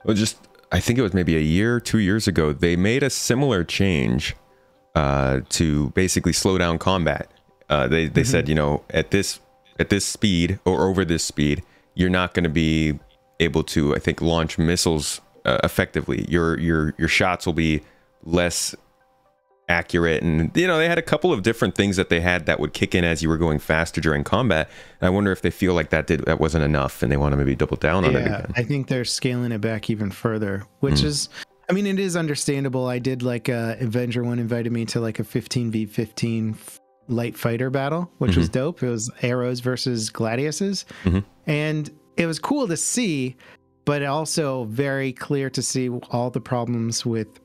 Well, just I think it was maybe a year, 2 years ago, they made a similar change to basically slow down combat. They said, you know, at this speed or over this speed, you're not going to be able to, I think, launch missiles effectively. Your shots will be less accurate, and you know, they had a couple of different things that they had that would kick in as you were going faster during combat. And I wonder if they feel like that wasn't enough and they want to maybe double down on it again. I think they're scaling it back even further, which is, I mean, it is understandable. I did like Avenger 1 invited me to like a 15v15 light fighter battle, which was dope. It was arrows versus gladiuses, and it was cool to see, but also very clear to see all the problems with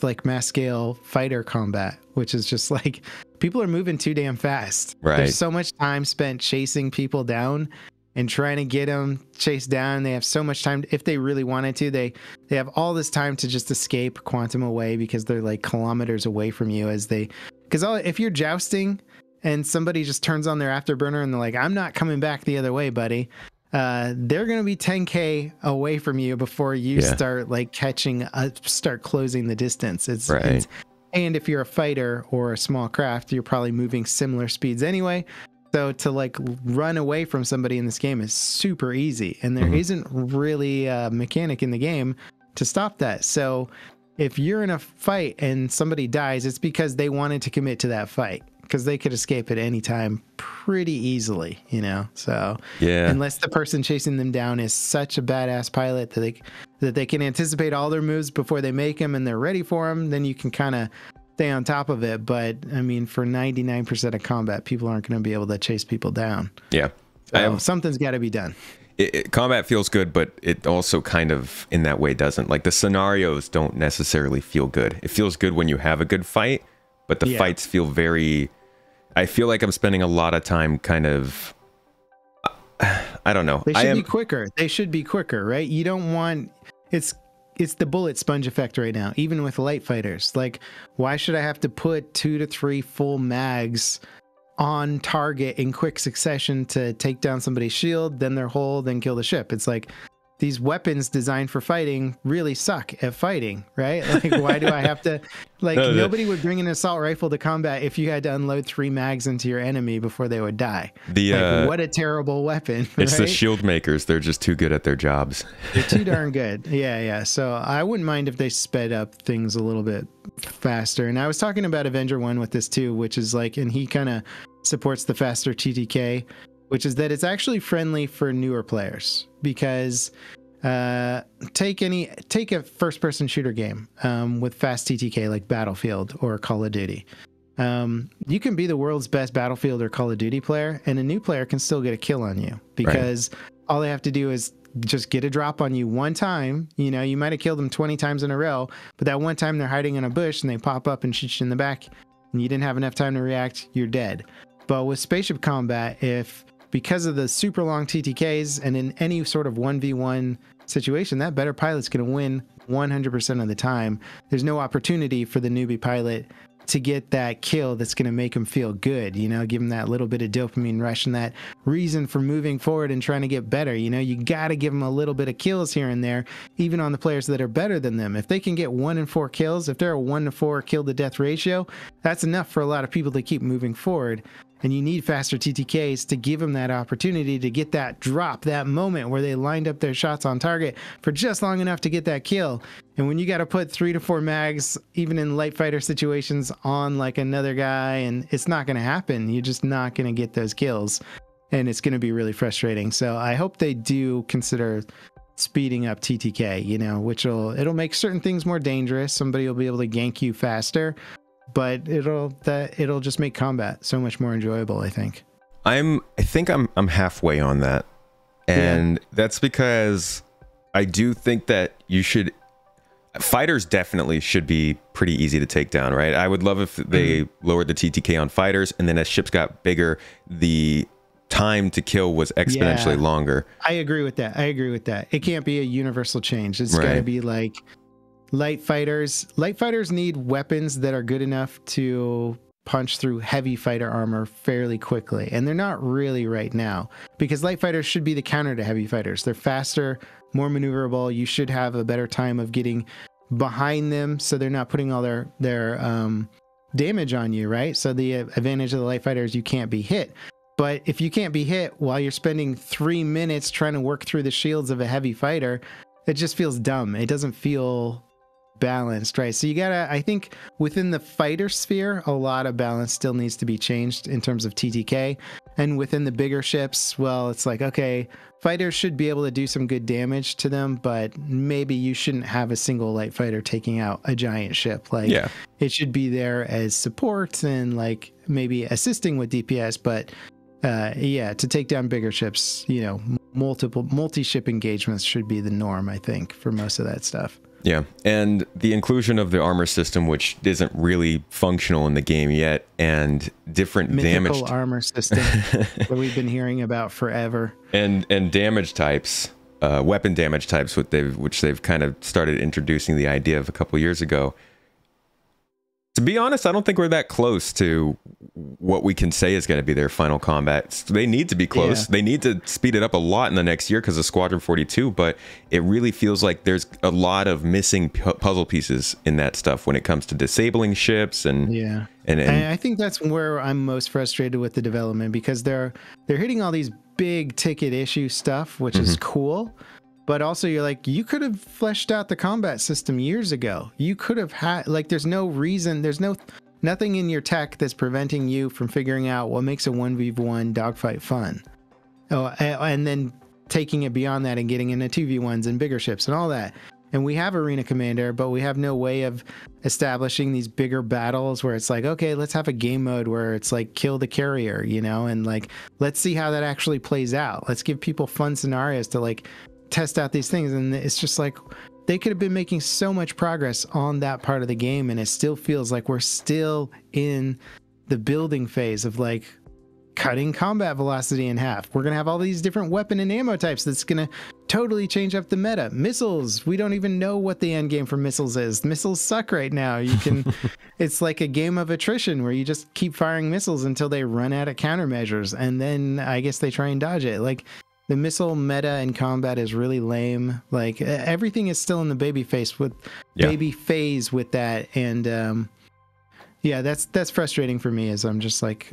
like mass scale fighter combat, which is just like people are moving too damn fast. Right. There's so much time spent chasing people down and trying to get them chased down. They have so much time. If they really wanted to, they have all this time to just escape quantum away because they're like kilometers away from you because if you're jousting and somebody just turns on their afterburner and they're like, I'm not coming back the other way, buddy. They're going to be 10K away from you before you start like start closing the distance. And if you're a fighter or a small craft, you're probably moving similar speeds anyway. So to like run away from somebody in this game is super easy. And there isn't really a mechanic in the game to stop that. So if you're in a fight and somebody dies, it's because they wanted to commit to that fight, because they could escape at any time pretty easily, you know? So unless the person chasing them down is such a badass pilot that they can anticipate all their moves before they make them and they're ready for them, then you can kind of stay on top of it. But I mean, for 99% of combat, people aren't going to be able to chase people down. Yeah. So something's got to be done. Combat feels good, but it also kind of in that way doesn't. Like the scenarios don't necessarily feel good. It feels good when you have a good fight, but the fights feel very... I feel like I'm spending a lot of time kind of, I don't know. They should be quicker. They should be quicker, right? You don't want, it's the bullet sponge effect right now, even with light fighters. Like, why should I have to put 2 to 3 full mags on target in quick succession to take down somebody's shield, then their hull, then kill the ship? It's like, these weapons designed for fighting really suck at fighting, right? Like, why do I have to, like, nobody would bring an assault rifle to combat if you had to unload 3 mags into your enemy before they would die. Like, what a terrible weapon. It's the shield makers. They're just too good at their jobs. They're too darn good. Yeah. So I wouldn't mind if they sped up things a little bit faster. And I was talking about Avenger 1 with this too, which is like, and he kind of supports the faster TTK, which is that it's actually friendly for newer players, because take a first-person shooter game with fast TTK like Battlefield or Call of Duty. You can be the world's best Battlefield or Call of Duty player, and a new player can still get a kill on you, because all they have to do is just get a drop on you one time. You know, you might have killed them 20 times in a row, but that one time they're hiding in a bush and they pop up and shoot you in the back, and you didn't have enough time to react, you're dead. But with spaceship combat, because of the super long TTKs and in any sort of 1v1 situation, that better pilot's going to win 100% of the time. There's no opportunity for the newbie pilot to get that kill that's going to make him feel good, you know, give him that little bit of dopamine rush and that reason for moving forward and trying to get better. You know, you got to give them a little bit of kills here and there, even on the players that are better than them. If they can get 1 in 4 kills, if they're a 1 to 4 kill to death ratio, that's enough for a lot of people to keep moving forward. And you need faster TTKs to give them that opportunity to get that drop, that moment where they lined up their shots on target for just long enough to get that kill. And when you got to put 3 to 4 mags, even in light fighter situations, on like another guy, and it's not going to happen. You're just not going to get those kills. And it's going to be really frustrating. So I hope they do consider speeding up TTK, you know, it'll make certain things more dangerous. Somebody will be able to gank you faster. But it'll just make combat so much more enjoyable, I think. I think I'm halfway on that. And that's because I do think that fighters definitely should be pretty easy to take down, right? I would love if they lowered the TTK on fighters, and then as ships got bigger, the time to kill was exponentially longer. I agree with that. It can't be a universal change. It's got to be like light fighters need weapons that are good enough to punch through heavy fighter armor fairly quickly. And they're not really right now, because light fighters should be the counter to heavy fighters. They're faster, more maneuverable. You should have a better time of getting behind them, so they're not putting all their damage on you, right? So the advantage of the light fighter is you can't be hit. But if you can't be hit while you're spending 3 minutes trying to work through the shields of a heavy fighter, it just feels dumb. It doesn't feel balanced, right? So you gotta, I think within the fighter sphere, a lot of balance still needs to be changed in terms of TTK. And within the bigger ships, well, it's like, okay, fighters should be able to do some good damage to them, but maybe you shouldn't have a single light fighter taking out a giant ship. Like, it should be there as support and like maybe assisting with DPS, but to take down bigger ships, you know, multi-ship engagements should be the norm, I think, for most of that stuff. Yeah, and the inclusion of the armor system, which isn't really functional in the game yet, and different mythical armor system that we've been hearing about forever, and damage types, weapon damage types, which they've kind of started introducing the idea of a couple years ago. To be honest, I don't think we're that close to what we can say is going to be their final combat. They need to be close. They need to speed it up a lot in the next year because of Squadron 42, but it really feels like there's a lot of missing puzzle pieces in that stuff when it comes to disabling ships and and I think that's where I'm most frustrated with the development, because they're hitting all these big ticket issue stuff, which is cool. But also you're like, you could have fleshed out the combat system years ago. You could have had, like, there's no reason, there's nothing in your tech that's preventing you from figuring out what makes a 1v1 dogfight fun. Oh, and then taking it beyond that and getting into 2v1s and bigger ships and all that. And we have Arena Commander, but we have no way of establishing these bigger battles where it's like, okay, let's have a game mode where it's like kill the carrier, you know, and like, let's see how that actually plays out. Let's give people fun scenarios to like test out these things. And it's just like, they could have been making so much progress on that part of the game, and it still feels like we're still in the building phase of like cutting combat velocity in half. We're gonna have all these different weapon and ammo types that's gonna totally change up the meta. Missiles, we don't even know what the end game for missiles is. Missiles suck right now. You can it's like a game of attrition where you just keep firing missiles until they run out of countermeasures, and then I guess they try and dodge it. Like, the missile meta in combat is really lame. Like, everything is still in the baby phase with that. And that's frustrating for me, as I'm just like,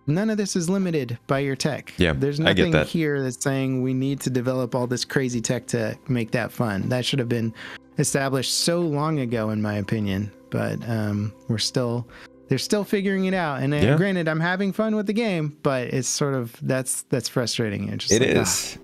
none of this is limited by your tech. There's nothing here that's saying we need to develop all this crazy tech to make that fun. That should have been established so long ago, in my opinion. But they're still figuring it out. And granted, I'm having fun with the game, but it's sort of, that's frustrating. It is.